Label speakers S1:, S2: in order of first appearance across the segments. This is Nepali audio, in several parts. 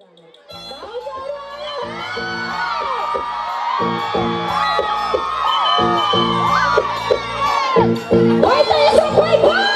S1: Oi, tá isso, vai!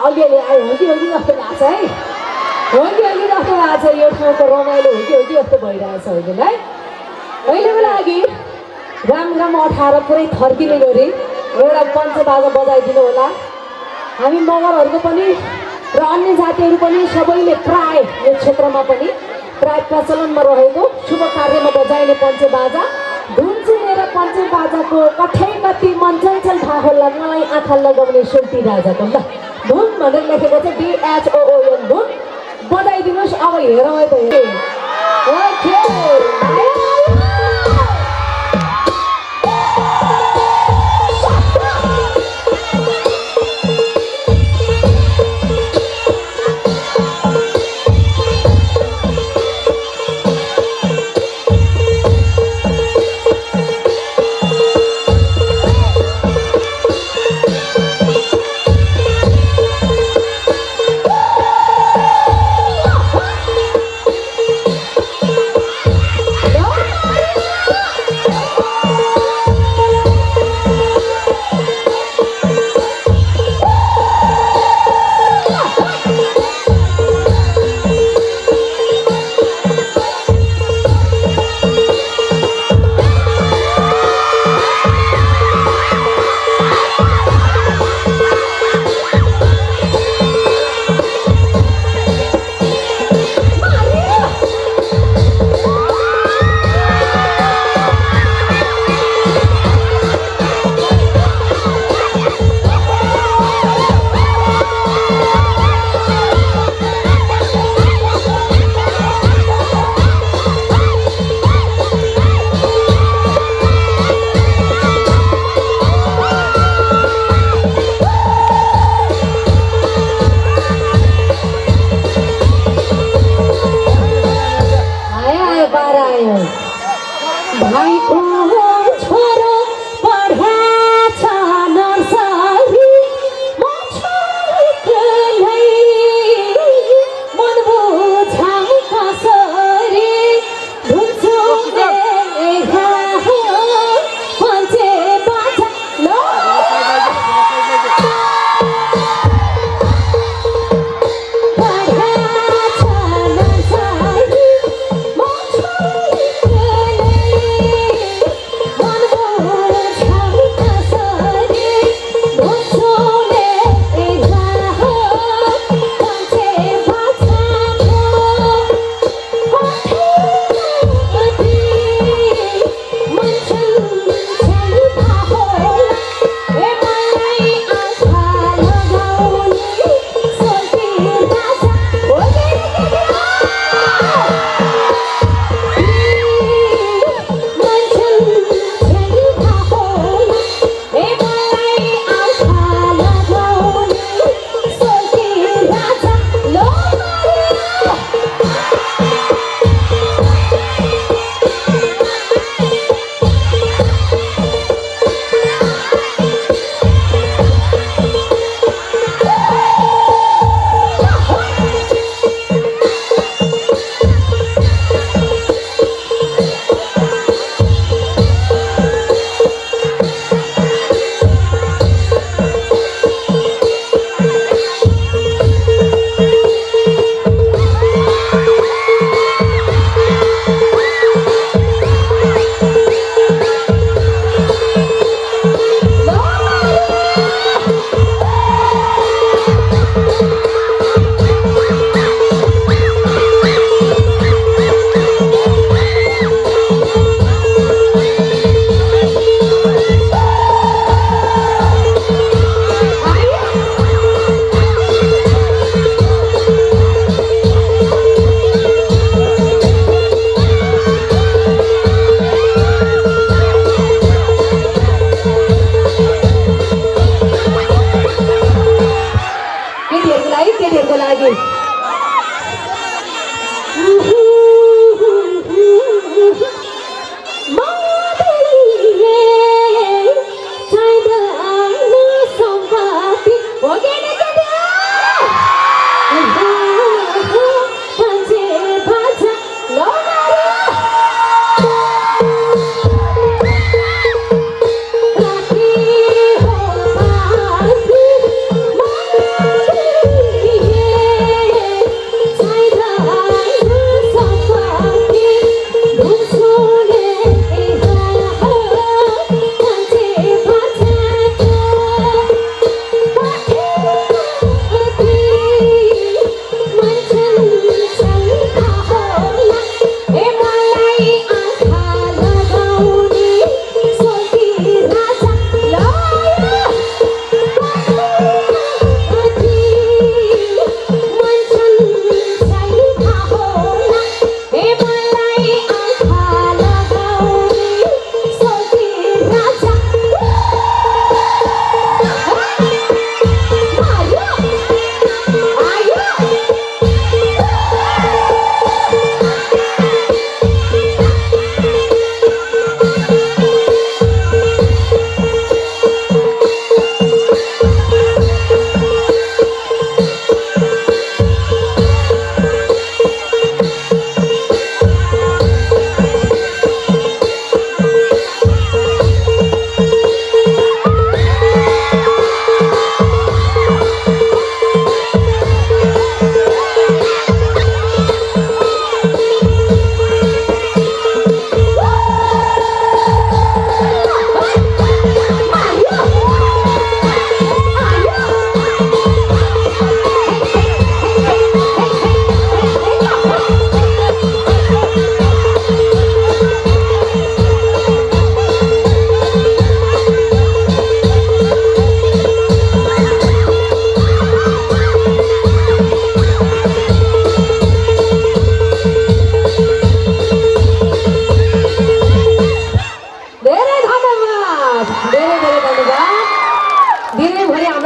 S1: अलिअलि आयो हो कि जस्तो भएको छ है हो कि जस्तो भएको छ यो ठाउँको रमाइलो हो कि जस्तो भइरहेछ होइन है अहिलेको लागि राम 18 पुरै थर्किने गरी एउटा पञ्चबाजा बजाइदिनु होला हामी मगरहरूको पनि र अन्य जातिहरू पनि सबैले प्राय यो क्षेत्रमा पनि प्राय प्रचलनमा रहेको शुभ कार्यमा बजाइने पञ्चबाजा धुन सुनेर पञ्चबाजाको कठै मन चञ्चल थाहा होला मलाई आँखा लगाउने सुल्ती राजाको ल धुन भनेर लेखेको छ DHOON धुन बजाइदिनुहोस् अब हेरौँ है त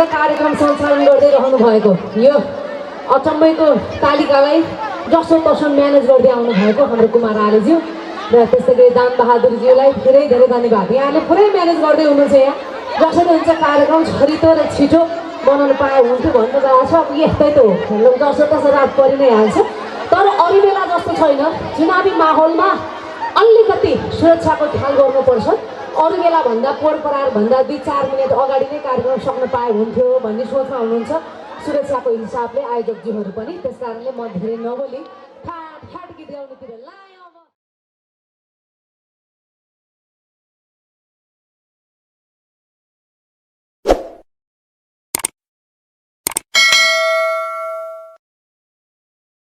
S1: हाम्रो कार्यक्रम सञ्चालन गर्दै रहनु भएको यो अचम्मैको तालिकालाई जसो तसो म्यानेज गर्दै आउनु भएको हाम्रो कुमार आलेज्यू र त्यस्तै गरी दाम बहादुरज्यूलाई धेरै धेरै धन्यवाद। यहाँले पुरै म्यानेज गर्दै हुनुहुन्छ। यहाँ जसरी हुन्छ कार्यक्रम छरितो र छिटो बनाउनु पाए हुन्थ्यो भन्नुभएको छ। अब यस्तै त हो, जसो तसो रात परि नै हाल्छ। तर अरू बेला जस्तो छैन, चुनावी माहौलमा अलिकति सुरक्षाको ख्याल गर्नुपर्छ। अरू बेला भन्दा पोरपरार भन्दा 2-4 मिनट अगाडि नै कार्यक्रम सक्न पाए हुन्थ्यो भन्ने सोचमा हुनुहुन्छ सुरक्षाको हिसाबले आयोजकज्यूहरू पनि। त्यस कारणले म धेरै नबोली ठाट गीत गाउनेतिर